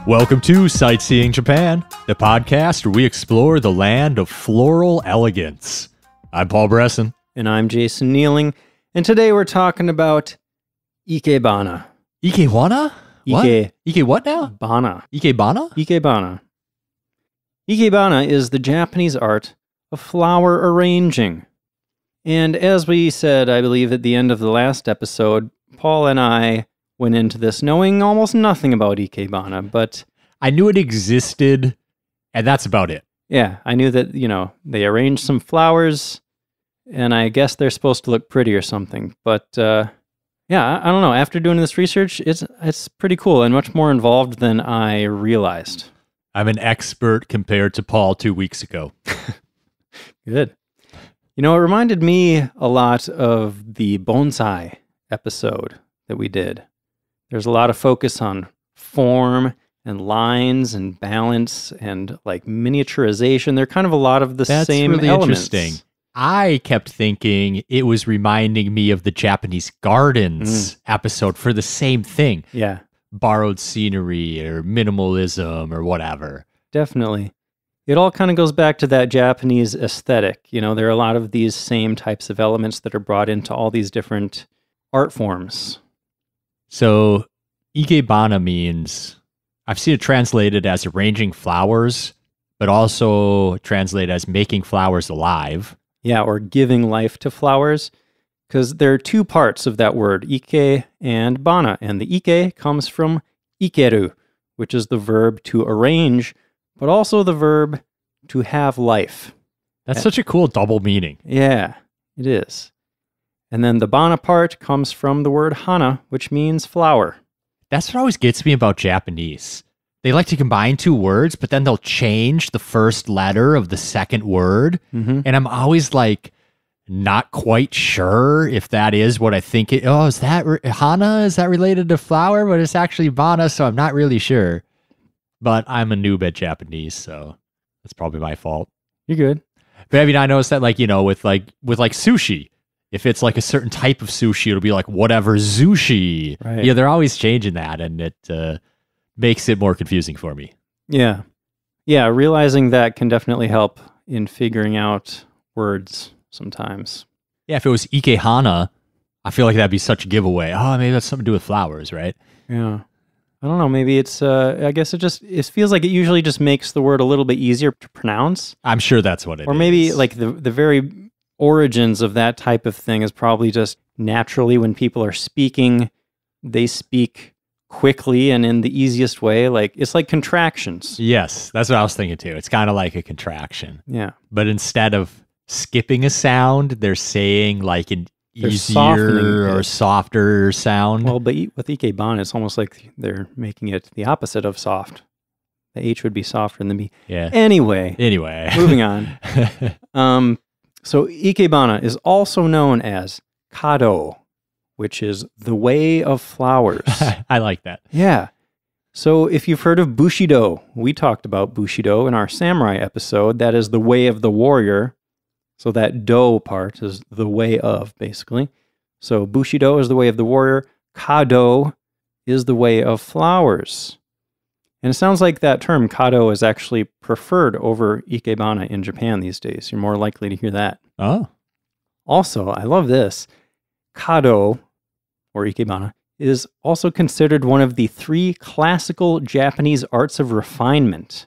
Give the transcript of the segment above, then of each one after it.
Welcome to Sightseeing Japan, the podcast where we explore the land of floral elegance. I'm Paul Bresson. And I'm Jason Nealing. And today we're talking about Ikebana. Ikebana? What? Ike what now? Bana. Ikebana? Ikebana. Ikebana is the Japanese art of flower arranging. And as we said, I believe at the end of the last episode, Paul and I went into this knowing almost nothing about Ikebana, but I knew it existed, and that's about it. Yeah, I knew that, they arranged some flowers, and I guess they're supposed to look pretty or something. But, I don't know. After doing this research, it's pretty cool and much more involved than I realized. I'm an expert compared to Paul 2 weeks ago. Good. It reminded me a lot of the bonsai episode that we did. There's a lot of focus on form and lines and balance and like miniaturization. They're kind of a lot of the same really elements. Interesting. I kept thinking it was reminding me of the Japanese gardens episode for the same thing. Yeah. Borrowed scenery or minimalism or whatever. Definitely. It all kind of goes back to that Japanese aesthetic. There are a lot of these same types of elements that are brought into all these different art forms. So Ikebana means, I've seen it translated as arranging flowers, but also translated as making flowers alive. Yeah, or giving life to flowers, because there are two parts of that word, Ike and Bana. And the Ike comes from ikeru, which is the verb to arrange, but also the verb to have life. That's such a cool double meaning. Yeah, it is. And then the Bana part comes from the word hana, which means flower. That's what always gets me about Japanese. They like to combine two words, but then they'll change the first letter of the second word. Mm-hmm. And I'm always like, not quite sure if that is what I think it. Oh, is that hana? Is that related to flower? But it's actually bana, so I'm not really sure. But I'm a noob at Japanese, so that's probably my fault. You're good. But I mean, I noticed that, with sushi, if it's like a certain type of sushi, it'll be like whatever sushi. Right. Yeah, they're always changing that, and it makes it more confusing for me. Yeah. Yeah, realizing that can definitely help in figuring out words sometimes. Yeah, if it was Ikehana, I feel like that'd be such a giveaway. Oh, maybe that's something to do with flowers, right? Yeah. I don't know, maybe it's, I guess it feels like it usually just makes the word a little bit easier to pronounce. I'm sure that's what it is. Or maybe like the very origins of that type of thing is probably just naturally when people are speaking, they speak quickly and in the easiest way. Like it's like contractions. Yes, that's what I was thinking too. It's kind of like a contraction. Yeah. But instead of skipping a sound, they're saying like an softening easier or it. softer sound. Well, but with Ikebana, it's almost like they're making it the opposite of soft. The H would be softer than the B. Yeah. Anyway, moving on. So Ikebana is also known as Kado, which is the way of flowers. I like that. Yeah. So if you've heard of Bushido, we talked about Bushido in our samurai episode. That is the way of the warrior. So that do part is the way of, basically. So Bushido is the way of the warrior. Kado is the way of flowers. And it sounds like that term, Kado, is actually preferred over Ikebana in Japan these days. You're more likely to hear that. Oh. Also, I love this. Kado, or Ikebana, is also considered one of the 3 classical Japanese arts of refinement.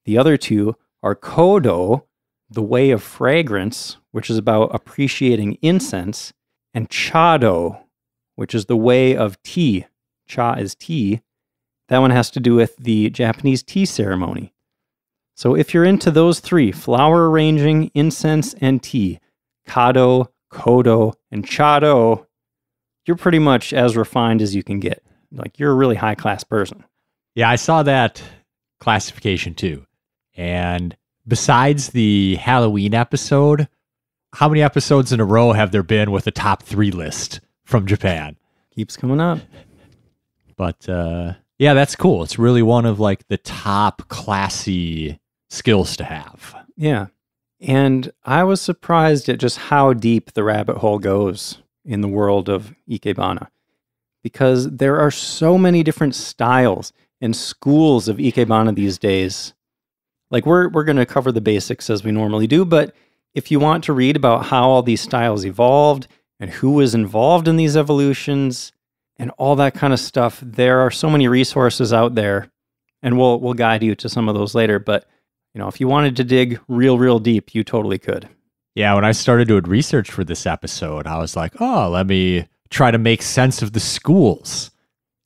The other 2 are Kodo, the way of fragrance, which is about appreciating incense, and Chado, which is the way of tea. Cha is tea. That one has to do with the Japanese tea ceremony. So if you're into those 3, flower arranging, incense, and tea, Kado, Kodo, and Chado, you're pretty much as refined as you can get. Like, you're a really high-class person. Yeah, I saw that classification too. And besides the Halloween episode, how many episodes in a row have there been with a top 3 list from Japan? Keeps coming up. But yeah, that's cool. It's really one of like the top classy skills to have. Yeah. And I was surprised at just how deep the rabbit hole goes in the world of Ikebana, because there are so many different styles and schools of Ikebana these days. Like we're going to cover the basics as we normally do, but if you want to read about how all these styles evolved and who was involved in these evolutions and all that kind of stuff, there are so many resources out there, and we'll guide you to some of those later. But if you wanted to dig real deep, you totally could. Yeah, when I started doing research for this episode, I was like, oh, let me try to make sense of the schools.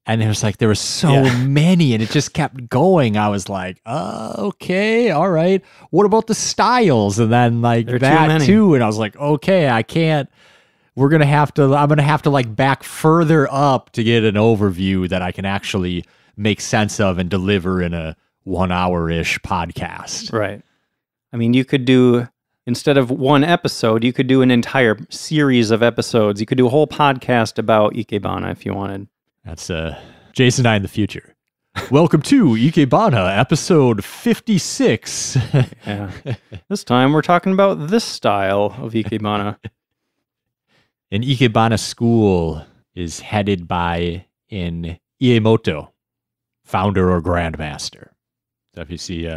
And it was like, there were so many, and it just kept going. I was like, okay, all right. What about the styles? And then like that too. And I was like, okay, I'm going to have to like back further up to get an overview that I can actually make sense of and deliver in a 1 hour-ish podcast. Right. I mean, you could do, instead of one episode, you could do an entire series of episodes. You could do a whole podcast about Ikebana if you wanted. That's Jason and I in the future. Welcome to Ikebana, episode 56. Yeah. This time we're talking about this style of Ikebana. An Ikebana school is headed by an Iemoto, founder or grandmaster. So if you see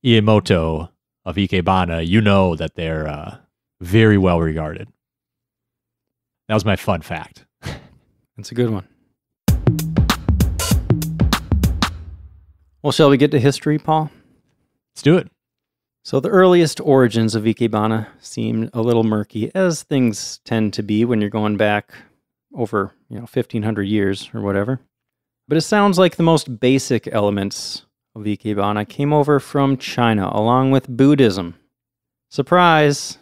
Iemoto of Ikebana, you know that they're very well regarded. That was my fun fact. That's a good one. Well, shall we get to history, Paul? Let's do it. So the earliest origins of Ikebana seem a little murky, as things tend to be when you're going back over 1,500 years or whatever. But it sounds like the most basic elements of Ikebana came over from China, along with Buddhism. Surprise!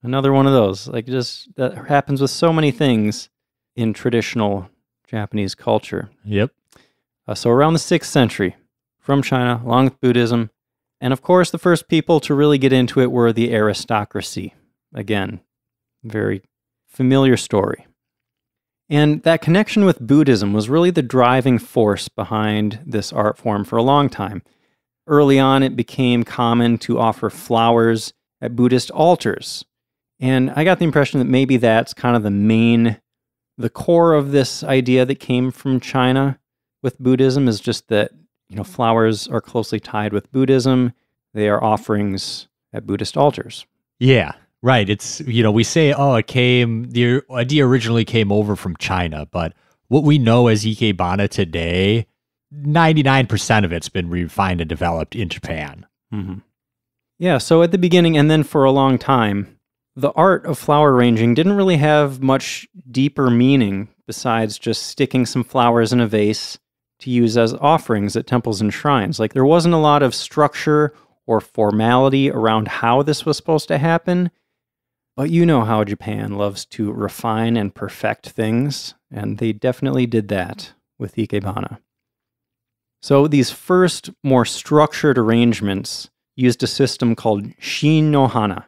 Another one of those. Like, just that happens with so many things in traditional Japanese culture. Yep. So around the 6th century, from China, along with Buddhism. And of course, the first people to really get into it were the aristocracy. Again, very familiar story. And that connection with Buddhism was really the driving force behind this art form for a long time. Early on, it became common to offer flowers at Buddhist altars. And I got the impression that maybe that's kind of the core of this idea that came from China with Buddhism, is just that flowers are closely tied with Buddhism. They are offerings at Buddhist altars. Yeah, right. It's, we say, the idea originally came over from China, but what we know as Ikebana today, 99% of it's been refined and developed in Japan. Mm-hmm. Yeah, so at the beginning and then for a long time, the art of flower arranging didn't really have much deeper meaning besides just sticking some flowers in a vase to use as offerings at temples and shrines. Like, there wasn't a lot of structure or formality around how this was supposed to happen, but you know how Japan loves to refine and perfect things, and they definitely did that with Ikebana. So these first, more structured arrangements used a system called Shin no Hana,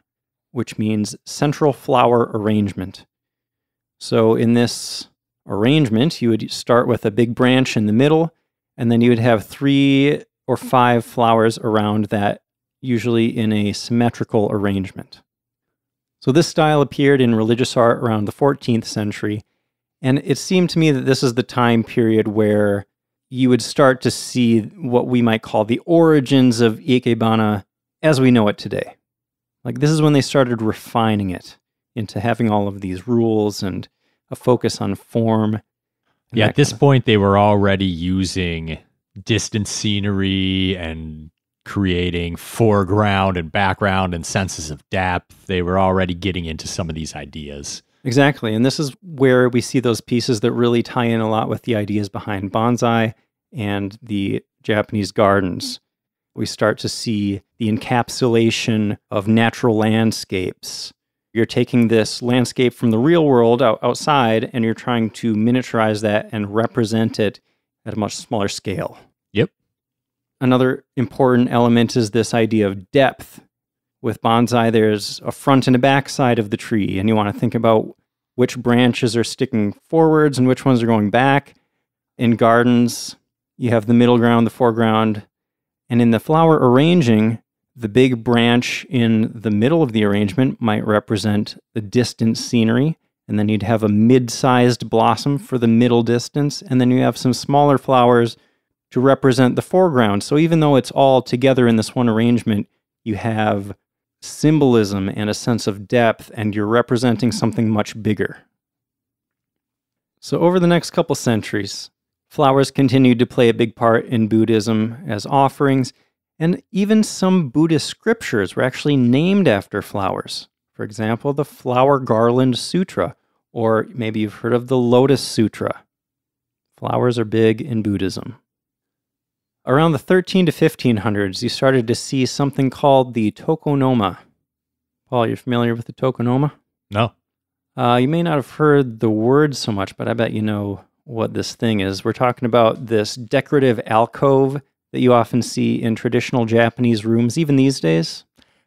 which means central flower arrangement. So in this arrangement, you would start with a big branch in the middle, and then you would have 3 or 5 flowers around that, usually in a symmetrical arrangement. So this style appeared in religious art around the 14th century, and it seemed to me that this is the time period where you would start to see what we might call the origins of Ikebana as we know it today. Like, this is when they started refining it into having all of these rules and a focus on form. Yeah, at this point, they were already using distant scenery and creating foreground and background and senses of depth. They were already getting into some of these ideas. Exactly, and this is where we see those pieces that really tie in a lot with the ideas behind bonsai and the Japanese gardens. We start to see the encapsulation of natural landscapes. You're taking this landscape from the real world outside, and you're trying to miniaturize that and represent it at a much smaller scale. Yep. Another important element is this idea of depth. With bonsai, there's a front and a back side of the tree, and you want to think about which branches are sticking forwards and which ones are going back. In gardens, you have the middle ground, the foreground, and in the flower arranging, the big branch in the middle of the arrangement might represent the distant scenery, and then you'd have a mid-sized blossom for the middle distance, and then you have some smaller flowers to represent the foreground. So even though it's all together in this one arrangement, you have symbolism and a sense of depth, and you're representing something much bigger. So over the next couple centuries, flowers continued to play a big part in Buddhism as offerings, and even some Buddhist scriptures were actually named after flowers. For example, the Flower Garland Sutra, or maybe you've heard of the Lotus Sutra. Flowers are big in Buddhism. Around the 13 to 1500s, you started to see something called the tokonoma. Paul, you're familiar with the tokonoma? No. You may not have heard the word so much, but I bet you know what this thing is. We're talking about this decorative alcove that you often see in traditional Japanese rooms, even these days.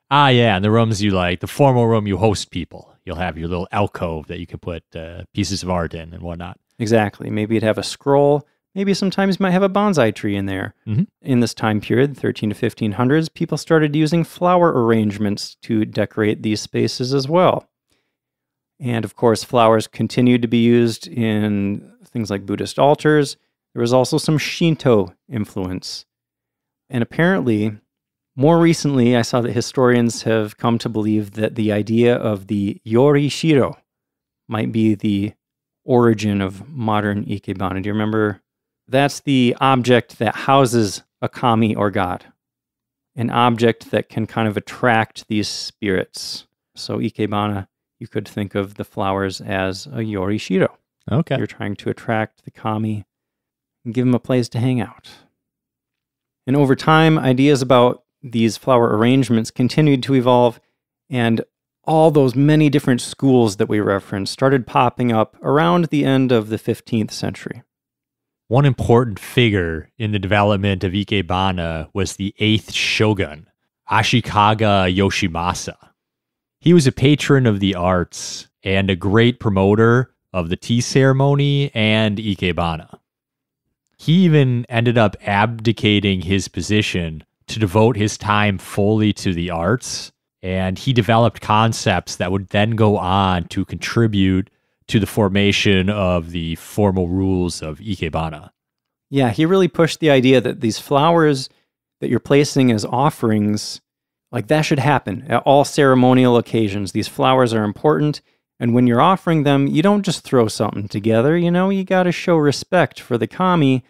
Ah, yeah, and the rooms you like, the formal room you host people. You'll have your little alcove that you can put pieces of art in and whatnot. Exactly. Maybe you'd have a scroll. Maybe sometimes you might have a bonsai tree in there. Mm-hmm. In this time period, 13 to 1500s, people started using flower arrangements to decorate these spaces as well. And of course, flowers continued to be used in things like Buddhist altars. There was also some Shinto influence. And apparently, more recently, I saw that historians have come to believe that the idea of the yorishiro might be the origin of modern Ikebana. Do you remember? That's the object that houses a kami or god, an object that can kind of attract these spirits. So Ikebana, you could think of the flowers as a yorishiro. Okay. You're trying to attract the kami and give them a place to hang out. And over time, ideas about these flower arrangements continued to evolve, and all those many different schools that we referenced started popping up around the end of the 15th century. One important figure in the development of Ikebana was the 8th shogun, Ashikaga Yoshimasa. He was a patron of the arts and a great promoter of the tea ceremony and Ikebana. He even ended up abdicating his position to devote his time fully to the arts, and he developed concepts that would then go on to contribute to the formation of the formal rules of Ikebana. Yeah, he really pushed the idea that these flowers that you're placing as offerings, like that should happen at all ceremonial occasions. These flowers are important, and when you're offering them, you don't just throw something together, you got to show respect for the kami,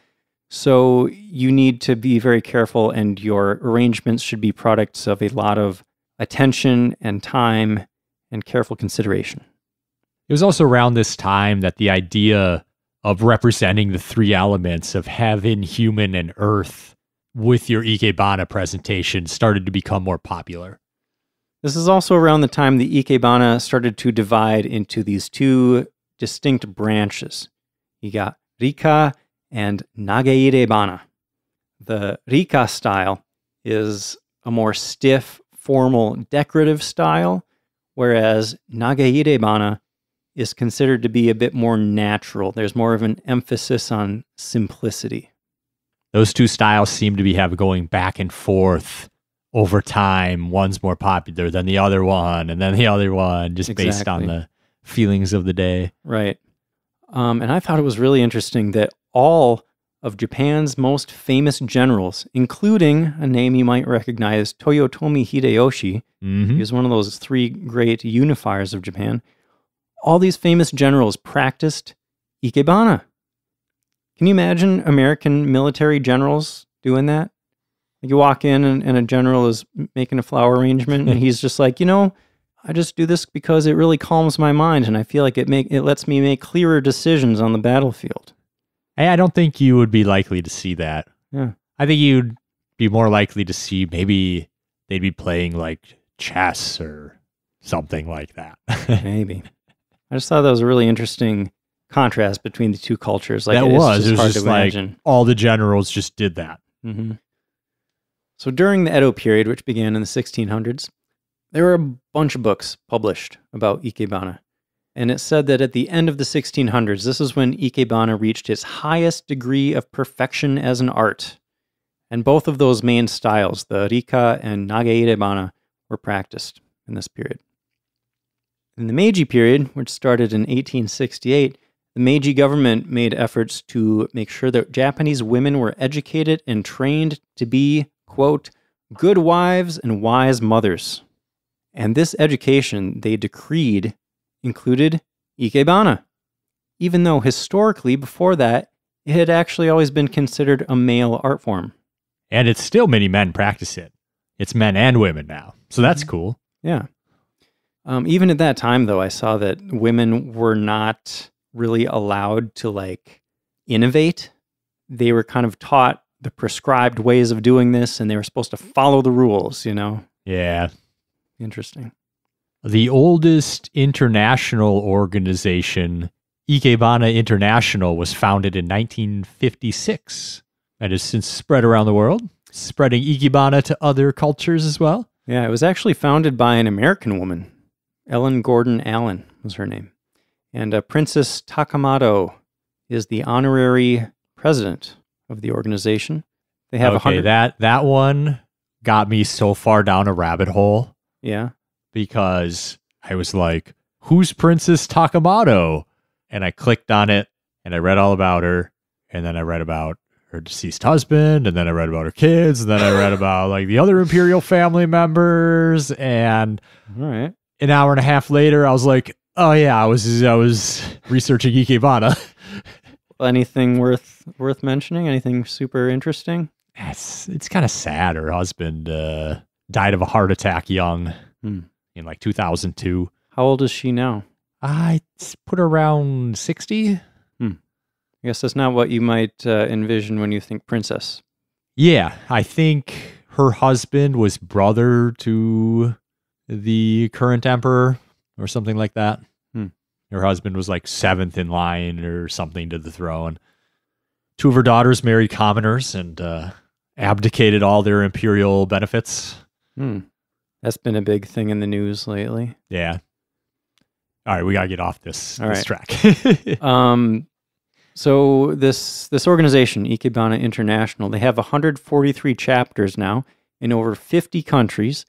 so you need to be very careful, and your arrangements should be products of a lot of attention and time and careful consideration. It was also around this time that the idea of representing the three elements of heaven, human, and earth with your Ikebana presentation started to become more popular. This is also around the time the Ikebana started to divide into these two distinct branches. You got Rika and Nageirebana. The Rika style is a more stiff, formal, decorative style, whereas Nageirebana is considered to be a bit more natural. There's more of an emphasis on simplicity. Those two styles seem to be going back and forth over time. One's more popular than the other one, and then the other one, just based on the feelings of the day. Right. And I thought it was really interesting that all of Japan's most famous generals, including a name you might recognize, Toyotomi Hideyoshi, he was one of those three great unifiers of Japan. All these famous generals practiced Ikebana. Can you imagine American military generals doing that? Like you walk in and a general is making a flower arrangement and he's just like, I just do this because it really calms my mind and I feel like it lets me make clearer decisions on the battlefield. Hey, I don't think you would be likely to see that. Yeah. I think you'd be more likely to see maybe they'd be playing like chess or something like that. Maybe. I just thought that was a really interesting contrast between the two cultures. Like it was hard just to imagine. Like all the generals just did that. Mm-hmm. So during the Edo period, which began in the 1600s, there were a bunch of books published about Ikebana. And it said that at the end of the 1600s, this is when Ikebana reached its highest degree of perfection as an art. And both of those main styles, the Rika and Nageirebana, were practiced in this period. In the Meiji period, which started in 1868, the Meiji government made efforts to make sure that Japanese women were educated and trained to be, quote, good wives and wise mothers. And this education, they decreed, included Ikebana, even though historically before that, it had actually always been considered a male art form. And it's still many men practice it. It's men and women now. So that's cool. Yeah. Even at that time, though, I saw that women were not really allowed to, like, innovate. They were kind of taught the prescribed ways of doing this, and they were supposed to follow the rules, you know? Yeah. Interesting. The oldest international organization, Ikebana International, was founded in 1956 and has since spread around the world, spreading Ikebana to other cultures as well. Yeah, it was actually founded by an American woman. Ellen Gordon Allen was her name. And Princess Takamoto is the honorary president of the organization. They have that one got me so far down a rabbit hole. Yeah. Because I was like, who's Princess Takamoto? And I clicked on it and I read all about her. And then I read about her deceased husband. And then I read about her kids. And then I read about like the other imperial family members. And all right. An hour and a half later, I was like, oh yeah, I was researching Ikebana. Anything worth mentioning? Anything super interesting? It's kind of sad. Her husband died of a heart attack young in like 2002. How old is she now? I put her around 60. I guess that's not what you might envision when you think princess. Yeah, I think her husband was brother to the current emperor or something like that. Her husband was like 7th in line or something to the throne. 2 of her daughters married commoners and abdicated all their imperial benefits. That's been a big thing in the news lately. Yeah. All right, we got to get off this track. So this organization, Ikebana International, they have 143 chapters now in over 50 countries.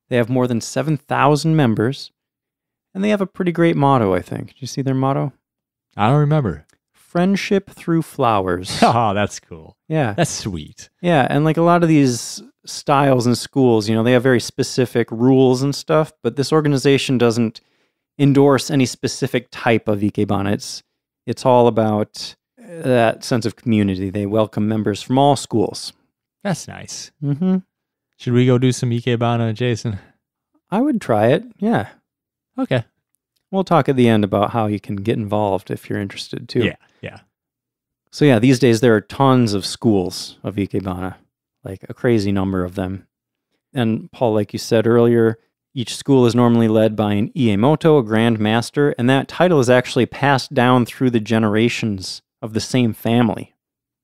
They have more than 7,000 members, and they have a pretty great motto, I think. Did you see their motto? I don't remember. Friendship through flowers. Oh, that's cool. Yeah. That's sweet. Yeah, and like a lot of these styles and schools, you know, they have very specific rules and stuff, but this organization doesn't endorse any specific type of Ikebana. It's all about that sense of community. They welcome members from all schools. That's nice. Mm-hmm. Should we go do some Ikebana, Jason? I would try it, yeah. Okay. We'll talk at the end about how you can get involved if you're interested, too. Yeah. So yeah, these days there are tons of schools of Ikebana, like a crazy number of them. And Paul, like you said earlier, each school is normally led by an Iemoto, a Grand Master, and that title is actually passed down through the generations of the same family.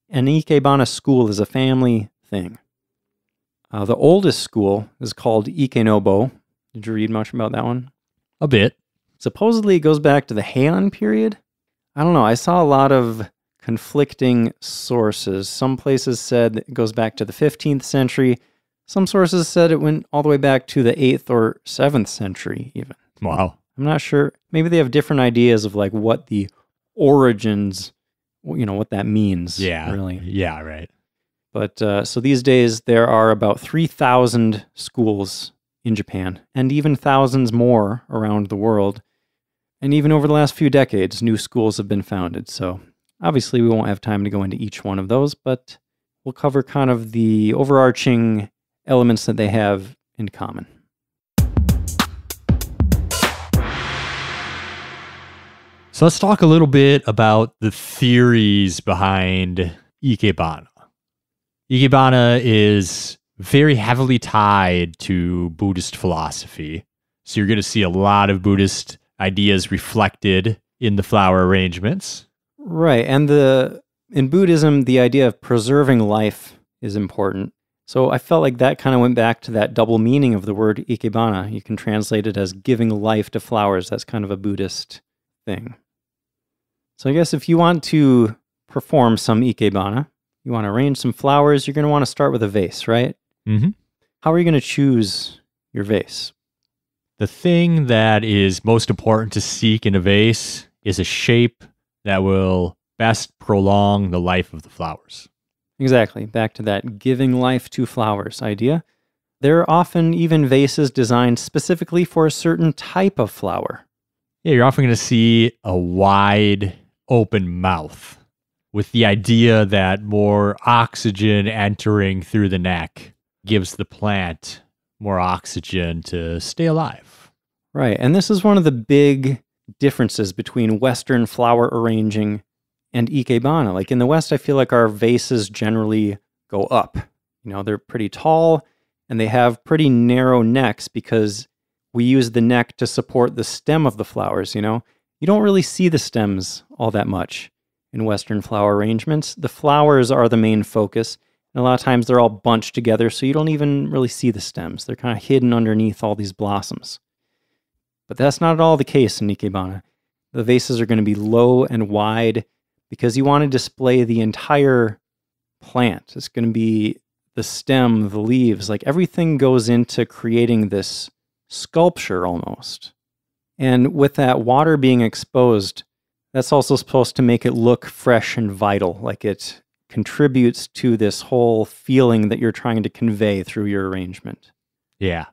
An Ikebana school is a family thing. The oldest school is called Ikenobo. Did you read much about that one? A bit. Supposedly it goes back to the Heian period. I don't know. I saw a lot of conflicting sources. Some places said it goes back to the 15th century. Some sources said it went all the way back to the 8th or 7th century even. Wow. I'm not sure. Maybe they have different ideas of like what the origins, you know, what that means. Yeah. Really. Yeah, right. But so these days there are about 3,000 schools in Japan and even thousands more around the world. And even over the last few decades, new schools have been founded. So obviously we won't have time to go into each one of those, but we'll cover kind of the overarching elements that they have in common. So let's talk a little bit about the theories behind Ikebana. Ikebana is very heavily tied to Buddhist philosophy. So you're going to see a lot of Buddhist ideas reflected in the flower arrangements. Right. And in Buddhism, the idea of preserving life is important. So I felt like that kind of went back to that double meaning of the word Ikebana. You can translate it as giving life to flowers. That's kind of a Buddhist thing. So I guess if you want to perform some Ikebana, you want to arrange some flowers, you're going to want to start with a vase, right? Mm-hmm. How are you going to choose your vase? The thing that is most important to seek in a vase is a shape that will best prolong the life of the flowers. Exactly. Back to that giving life to flowers idea. There are often even vases designed specifically for a certain type of flower. Yeah, you're often going to see a wide open mouth with the idea that more oxygen entering through the neck gives the plant more oxygen to stay alive. Right. And this is one of the big differences between Western flower arranging and Ikebana. Like in the West, I feel like our vases generally go up. They're pretty tall and they have pretty narrow necks because we use the neck to support the stem of the flowers. You don't really see the stems all that much in Western flower arrangements. The flowers are the main focus. And a lot of times they're all bunched together, so you don't even really see the stems. They're kind of hidden underneath all these blossoms. But that's not at all the case in Ikebana. The vases are going to be low and wide because you want to display the entire plant. It's going to be the stem, the leaves, like everything goes into creating this sculpture almost. And with that water being exposed, that's also supposed to make it look fresh and vital, like it contributes to this whole feeling that you're trying to convey through your arrangement. Yeah.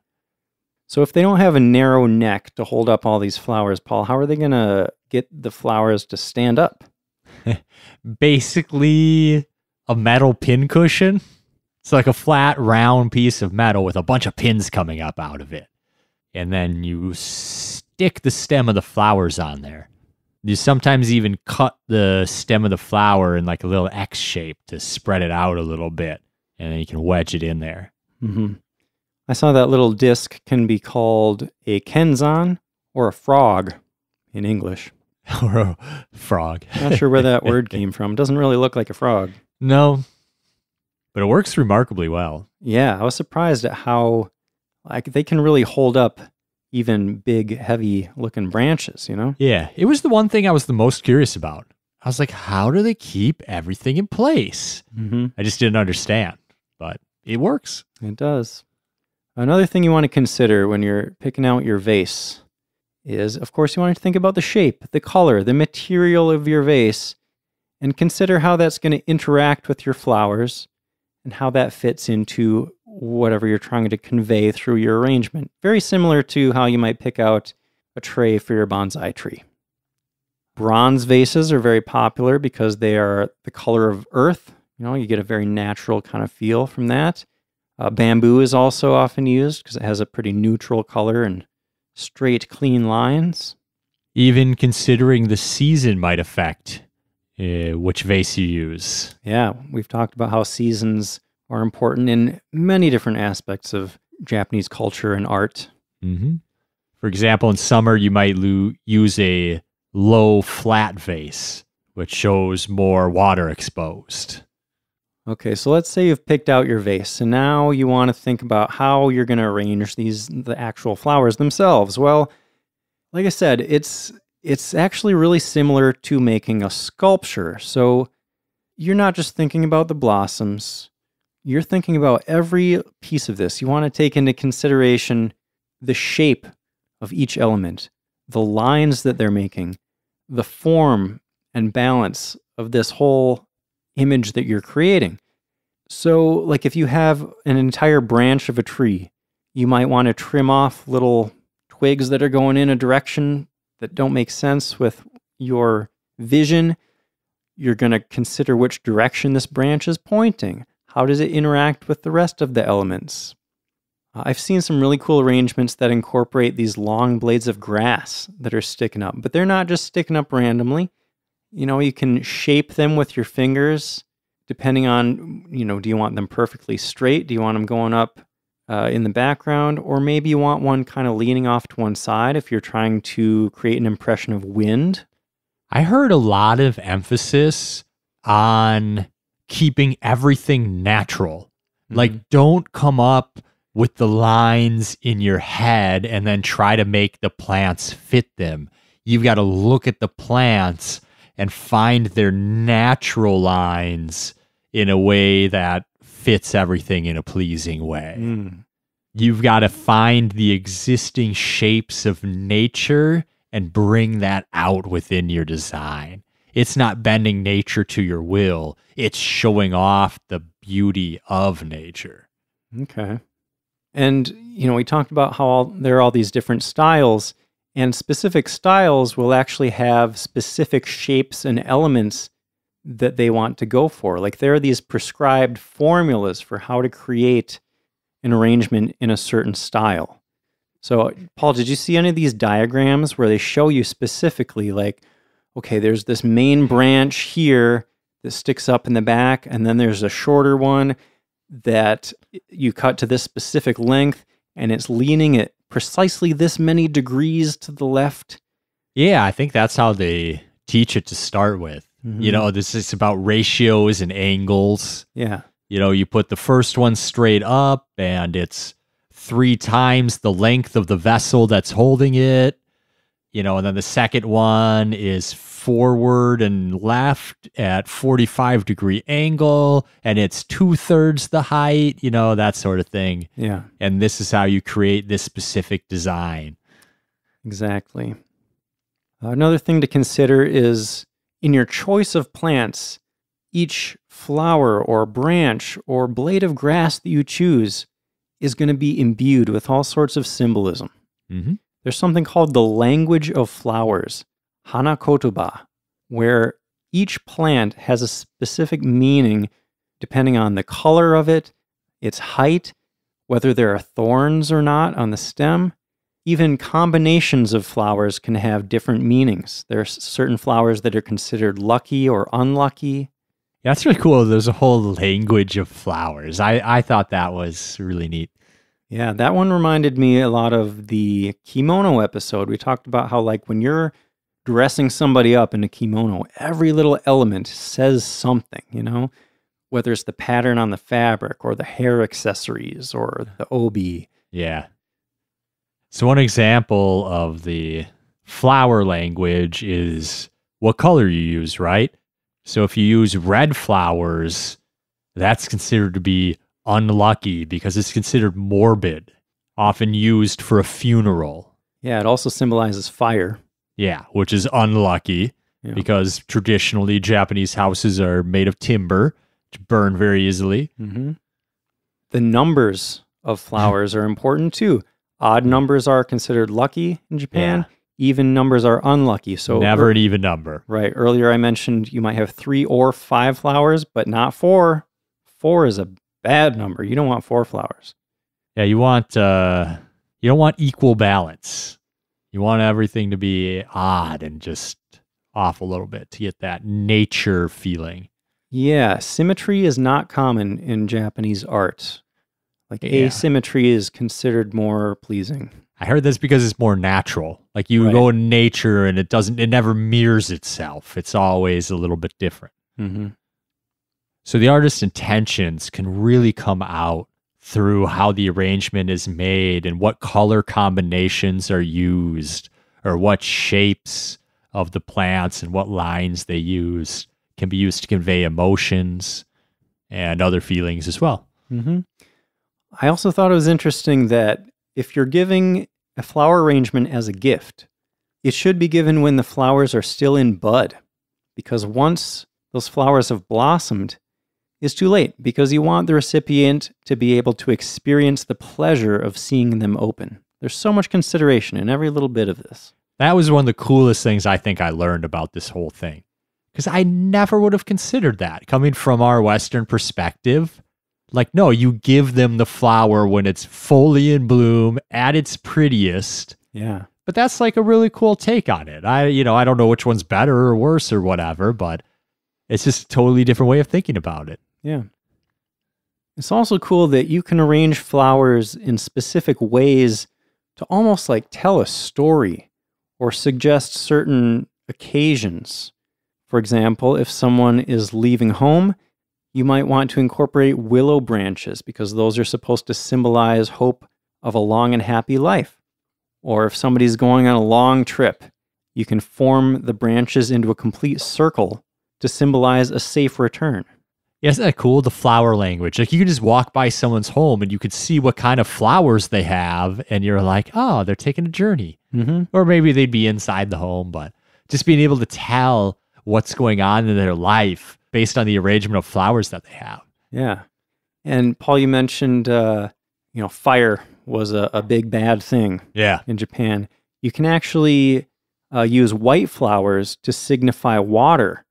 So if they don't have a narrow neck to hold up all these flowers, Paul, how are they going to get the flowers to stand up? Basically, a metal pin cushion. It's like a flat, round piece of metal with a bunch of pins coming up out of it. And then you stick the stem of the flowers on there. You sometimes even cut the stem of the flower in like a little X shape to spread it out a little bit. And then you can wedge it in there. Mm-hmm. I saw that little disc can be called a kenzan or a frog in English. Or a frog. Not sure where that word came from. Doesn't really look like a frog. No. But it works remarkably well. Yeah, I was surprised at how they can really hold up even big, heavy-looking branches, Yeah, it was the one thing I was the most curious about. I was like, how do they keep everything in place? Mm-hmm. I just didn't understand, but it works. It does. Another thing you want to consider when you're picking out your vase is, of course, you want to think about the shape, the color, the material of your vase, and consider how that's going to interact with your flowers and how that fits into whatever you're trying to convey through your arrangement. Very similar to how you might pick out a tray for your bonsai tree. Bronze vases are very popular because they are the color of earth. You get a very natural kind of feel from that. Bamboo is also often used because it has a pretty neutral color and straight, clean lines. Even considering the season might affect which vase you use. Yeah, we've talked about how seasons are important in many different aspects of Japanese culture and art. Mm-hmm. For example, in summer, you might use a low, flat vase, which shows more water exposed. Okay, so let's say you've picked out your vase, and now you want to think about how you're going to arrange the actual flowers themselves. Well, like I said, it's actually really similar to making a sculpture. So you're not just thinking about the blossoms. You're thinking about every piece of this. You want to take into consideration the shape of each element, the lines that they're making, the form and balance of this whole image that you're creating. So, like if you have an entire branch of a tree, you might want to trim off little twigs that are going in a direction that don't make sense with your vision. You're going to consider which direction this branch is pointing. How does it interact with the rest of the elements? I've seen some really cool arrangements that incorporate these long blades of grass that are sticking up, but they're not just sticking up randomly. You can shape them with your fingers depending on, do you want them perfectly straight? Do you want them going up in the background? Or maybe you want one kind of leaning off to one side if you're trying to create an impression of wind. I heard a lot of emphasis on keeping everything natural. Mm-hmm. Like, don't come up with the lines in your head and then try to make the plants fit them. You've got to look at the plants and find their natural lines in a way that fits everything in a pleasing way. Mm. You've got to find the existing shapes of nature and bring that out within your design. it's not bending nature to your will. It's showing off the beauty of nature. Okay. And, we talked about how there are all these different styles, and specific styles will actually have specific shapes and elements that they want to go for. Like there are these prescribed formulas for how to create an arrangement in a certain style. So, Paul, did you see any of these diagrams where they show you specifically like, okay, there's this main branch here that sticks up in the back, and then there's a shorter one that you cut to this specific length, and it's leaning at precisely this many degrees to the left? Yeah, I think that's how they teach it to start with. Mm-hmm. This is about ratios and angles. Yeah. You put the first one straight up, and it's 3 times the length of the vessel that's holding it. And then the second one is forward and left at 45-degree angle, and it's 2/3 the height, that sort of thing. Yeah. And this is how you create this specific design. Exactly. Another thing to consider is in your choice of plants, each flower or branch or blade of grass that you choose is going to be imbued with all sorts of symbolism. Mm-hmm. There's something called the language of flowers, hana kotoba, where each plant has a specific meaning depending on the color of it, its height, whether there are thorns or not on the stem. Even combinations of flowers can have different meanings. There are certain flowers that are considered lucky or unlucky. Yeah, that's really cool. There's a whole language of flowers. I thought that was really neat. Yeah, that one reminded me a lot of the kimono episode. We talked about how, like, when you're dressing somebody up in a kimono, every little element says something, whether it's the pattern on the fabric or the hair accessories or the obi. Yeah. So one example of the flower language is what color you use, right? So if you use red flowers, that's considered to be unlucky because it's considered morbid, often used for a funeral. Yeah, it also symbolizes fire. Yeah, which is unlucky because traditionally Japanese houses are made of timber, which burn very easily. Mm-hmm. The numbers of flowers are important too. Odd numbers are considered lucky in Japan. Yeah. Even numbers are unlucky. So never an even number. Right. Earlier I mentioned you might have 3 or 5 flowers, but not 4. 4 is a bad number. You don't want 4 flowers. Yeah, you don't want equal balance. You want everything to be odd and just off a little bit to get that nature feeling. Yeah, symmetry is not common in Japanese art. Like asymmetry is considered more pleasing. I heard that's because it's more natural. Like you go in nature and it never mirrors itself. It's always a little bit different. Mm-hmm. So the artist's intentions can really come out through how the arrangement is made and what color combinations are used or what shapes of the plants and what lines they use can be used to convey emotions and other feelings as well. Mm-hmm. I also thought it was interesting that if you're giving a flower arrangement as a gift, it should be given when the flowers are still in bud, because once those flowers have blossomed, it's too late, because you want the recipient to be able to experience the pleasure of seeing them open. There's so much consideration in every little bit of this. That was one of the coolest things I think I learned about this whole thing, because I never would have considered that coming from our Western perspective. Like, no, you give them the flower when it's fully in bloom at its prettiest. Yeah. But that's like a really cool take on it. I don't know which one's better or worse or whatever, but it's just a totally different way of thinking about it. Yeah. It's also cool that you can arrange flowers in specific ways to almost like tell a story or suggest certain occasions. For example, if someone is leaving home, you might want to incorporate willow branches because those are supposed to symbolize hope of a long and happy life. Or if somebody's going on a long trip, you can form the branches into a complete circle to symbolize a safe return. Yeah, isn't that cool? The flower language. Like you could just walk by someone's home and you could see what kind of flowers they have and you're like, oh, they're taking a journey. Mm-hmm. Or maybe they'd be inside the home, but just being able to tell what's going on in their life based on the arrangement of flowers that they have. Yeah. And Paul, you mentioned, fire was a big bad thing Yeah. in Japan. You can actually use white flowers to signify water.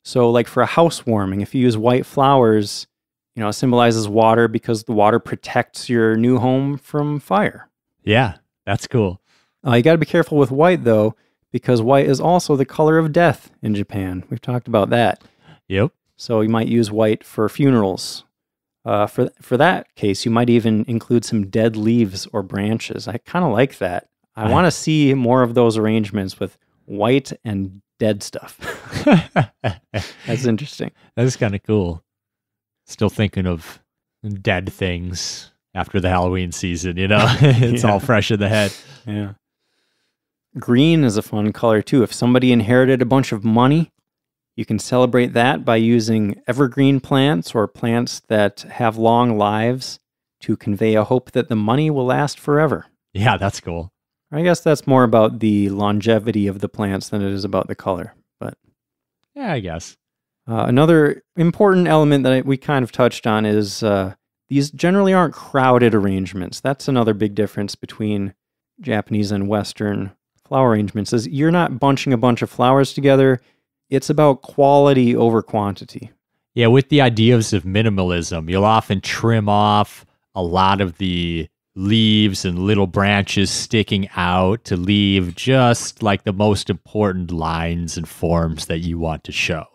So like for a housewarming, if you use white flowers, it symbolizes water because the water protects your new home from fire. Yeah, that's cool. You got to be careful with white, though, because white is also the color of death in Japan. We've talked about that. Yep. So you might use white for funerals. For that case, you might even include some dead leaves or branches. I kind of like that. I want to see more of those arrangements with white and dead stuff. That's interesting. That's kind of cool. Still thinking of dead things after the Halloween season, It's all fresh in the head. Yeah. Green is a fun color too. If somebody inherited a bunch of money, you can celebrate that by using evergreen plants or plants that have long lives to convey a hope that the money will last forever. Yeah, that's cool. I guess that's more about the longevity of the plants than it is about the color. But yeah, I guess. Another important element that we kind of touched on is these generally aren't crowded arrangements. That's another big difference between Japanese and Western flower arrangements is you're not bunching a bunch of flowers together. It's about quality over quantity. Yeah, with the ideas of minimalism, you'll often trim off a lot of the leaves and little branches sticking out to leave just like the most important lines and forms that you want to show.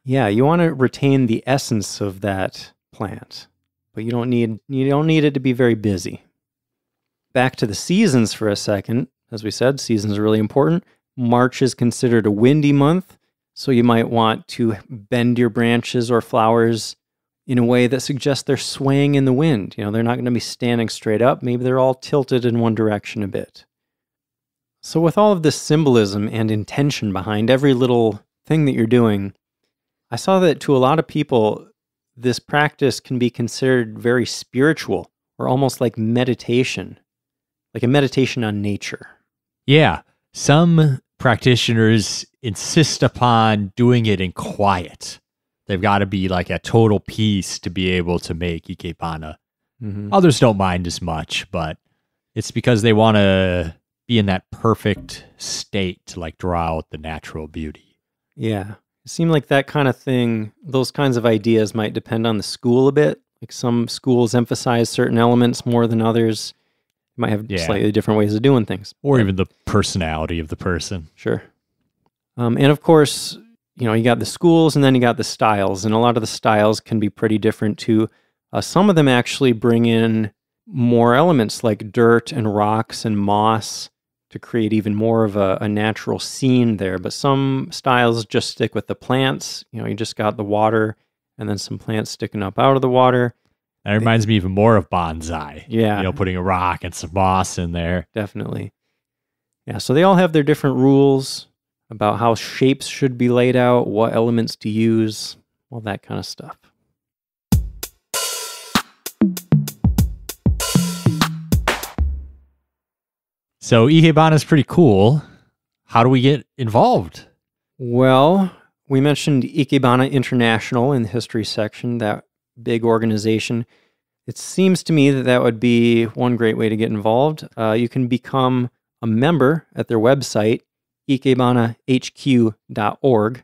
Yeah, you want to retain the essence of that plant, but you don't need it to be very busy. Back to the seasons for a second. As we said, seasons are really important. March is considered a windy month, so you might want to bend your branches or flowers in a way that suggests they're swaying in the wind. They're not going to be standing straight up. Maybe they're all tilted in one direction a bit. So with all of this symbolism and intention behind every little thing that you're doing, I saw that to a lot of people, this practice can be considered very spiritual or almost like meditation, like a meditation on nature. Yeah, some practitioners insist upon doing it in quiet. They've got to be like at total peace to be able to make Ikebana. Mm-hmm. Others don't mind as much, but it's because they want to be in that perfect state to like draw out the natural beauty. Yeah. It seemed like that kind of thing, those kinds of ideas might depend on the school a bit. Like some schools emphasize certain elements more than others. You might have slightly different ways of doing things. Or even the personality of the person. Sure. And of course, you got the schools and then you got the styles. And a lot of the styles can be pretty different too. Some of them actually bring in more elements like dirt and rocks and moss to create even more of a natural scene there. But some styles just stick with the plants. You just got the water and then some plants sticking up out of the water. That reminds me even more of bonsai. Yeah. Putting a rock and some moss in there. Definitely. Yeah, so they all have their different rules about how shapes should be laid out, what elements to use, all that kind of stuff. So Ikebana is pretty cool. How do we get involved? Well, we mentioned Ikebana International in the history section, that big organization. It seems to me that would be one great way to get involved. You can become a member at their website, ikebanahq.org.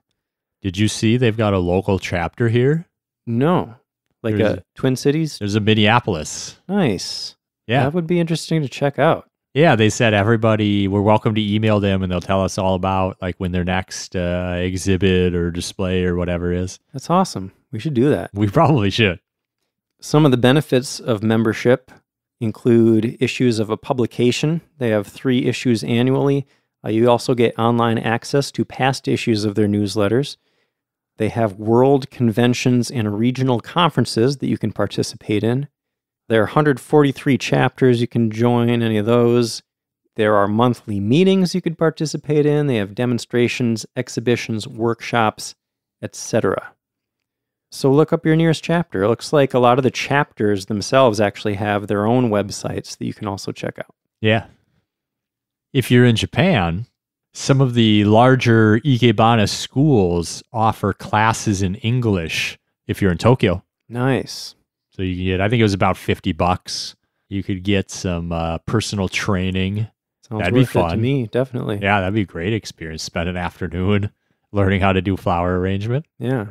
Did you see they've got a local chapter here? No. Like a Twin Cities? There's a Minneapolis. Nice. Yeah. That would be interesting to check out. Yeah, they said everybody, we're welcome to email them and they'll tell us all about like when their next exhibit or display or whatever is. That's awesome. We should do that. We probably should. Some of the benefits of membership include issues of a publication. They have 3 issues annually. You also get online access to past issues of their newsletters. They have world conventions and regional conferences that you can participate in. There are 143 chapters. You can join any of those. There are monthly meetings you could participate in. They have demonstrations, exhibitions, workshops, etc. So look up your nearest chapter. It looks like a lot of the chapters themselves actually have their own websites that you can also check out. Yeah. If you're in Japan, Some of the larger Ikebana schools offer classes in English if you're in Tokyo. Nice. So you can get, I think it was about $50. You could get some personal training. Sounds That'd be worth it to fun. me, definitely. Yeah, that'd be a great experience. Spend an afternoon learning how to do flower arrangement. Yeah.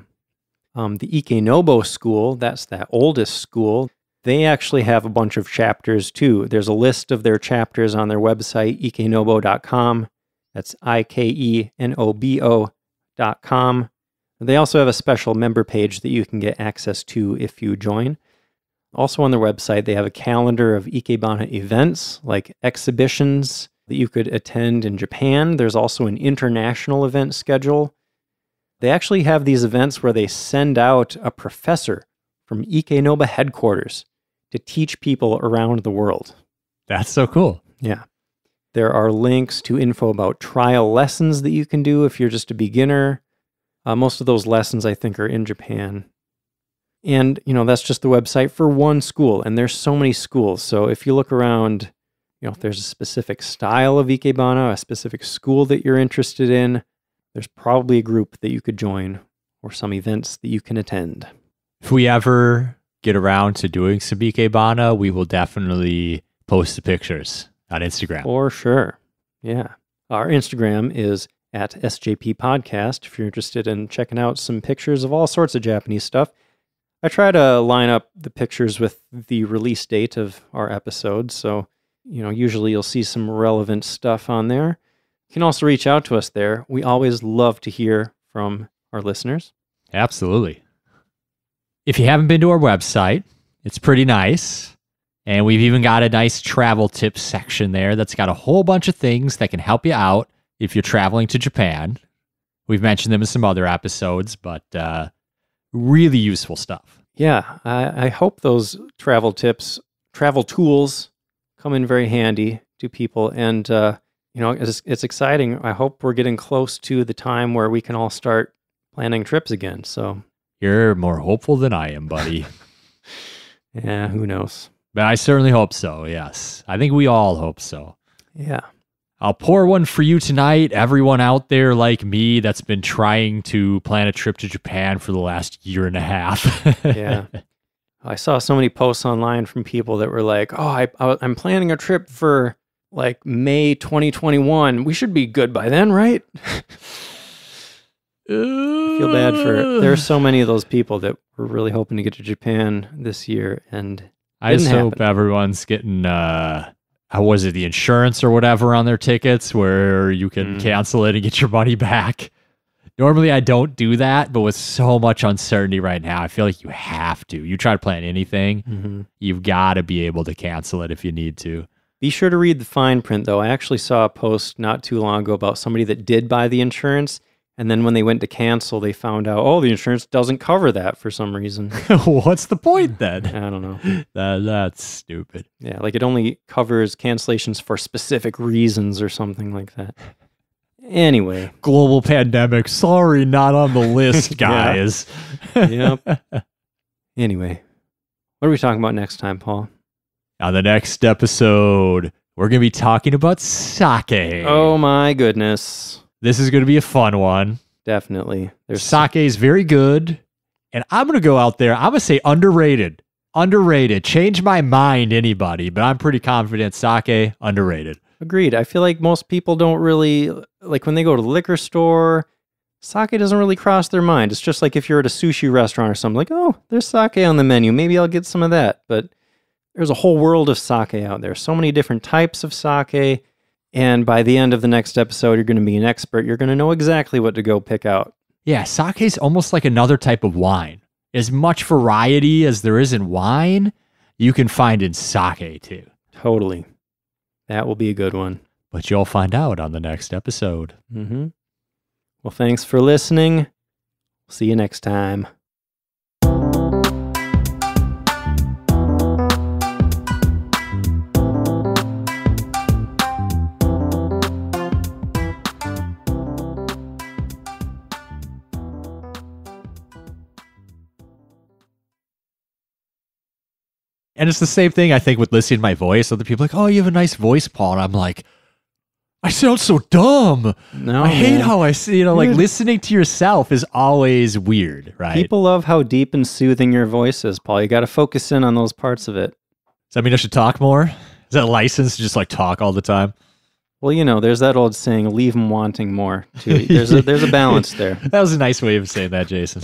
The Ikenobo school, that's that oldest school, they actually have a bunch of chapters too. There's a list of their chapters on their website, ikenobo.com. That's ikenobo.com. They also have a special member page that you can get access to if you join. Also on their website, they have a calendar of Ikebana events, like exhibitions that you could attend in Japan. There's also an international event schedule. They actually have these events where they send out a professor from Ikenoba headquarters to teach people around the world. That's so cool. Yeah. There are links to info about trial lessons that you can do if you're just a beginner. Most of those lessons, I think, are in Japan. And, that's just the website for one school. And there's so many schools. So if you look around, if there's a specific style of Ikebana, a specific school that you're interested in, there's probably a group that you could join or some events that you can attend. If we ever get around to doing some Ikebana, we will definitely post the pictures on Instagram. For sure. Yeah. Our Instagram is at SJP Podcast if you're interested in checking out some pictures of all sorts of Japanese stuff. I try to line up the pictures with the release date of our episodes, so usually you'll see some relevant stuff on there. You can also reach out to us there. We always love to hear from our listeners. Absolutely. If you haven't been to our website, it's pretty nice. And we've even got a nice travel tips section there that's got a whole bunch of things that can help you out if you're traveling to Japan. We've mentioned them in some other episodes, but really useful stuff. Yeah, I hope those travel tips, travel tools come in very handy to people. And, it's exciting. I hope we're getting close to the time where we can all start planning trips again. So you're more hopeful than I am, buddy. Yeah, who knows? But I certainly hope so, yes. I think we all hope so. Yeah. I'll pour one for you tonight. Everyone out there like me that's been trying to plan a trip to Japan for the last year and a half. Yeah. I saw so many posts online from people that were like, oh, I'm planning a trip for like May 2021. We should be good by then, right? I feel bad for... There are so many of those people that were really hoping to get to Japan this year, and I just hope everyone's getting, how was it, the insurance or whatever on their tickets where you can cancel it and get your money back. Normally I don't do that, but with so much uncertainty right now, I feel like you have to. You try to plan anything, you've got to be able to cancel it if you need to. Be sure to read the fine print, though. I actually saw a post not too long ago about somebody that did buy the insurance, and then when they went to cancel, they found out, oh, the insurance doesn't cover that for some reason. What's the point then? I don't know. That's stupid. Yeah, like it only covers cancellations for specific reasons or something like that. Anyway. Global pandemic. Sorry, not on the list, guys. Yep. Anyway, what are we talking about next time, Paul? On the next episode, we're going to be talking about sake. Oh my goodness. This is going to be a fun one. Definitely. Sake is very good. And I'm going to go out there. I'm going to say underrated. Underrated. Change my mind, anybody. But I'm pretty confident sake, underrated. Agreed. I feel like most people don't really, like when they go to the liquor store, sake doesn't really cross their mind. It's just like if you're at a sushi restaurant or something, like, oh, there's sake on the menu. Maybe I'll get some of that. But there's a whole world of sake out there. So many different types of sake. And by the end of the next episode, you're going to be an expert. You're going to know exactly what to go pick out. Yeah, sake is almost like another type of wine. As much variety as there is in wine, you can find in sake too. Totally. That will be a good one. But you'll find out on the next episode. Well, thanks for listening. See you next time. And it's the same thing, I think, with listening to my voice. Other people are like, oh, you have a nice voice, Paul. And I'm like, I sound so dumb. No, I hate man. how I see, like Dude. listening to yourself is always weird, right? People love how deep and soothing your voice is, Paul. You got to focus in on those parts of it. Does that mean I should talk more? Is that a license to just like talk all the time? Well, there's that old saying, leave them wanting more. Too. There's a balance there. That was a nice way of saying that, Jason.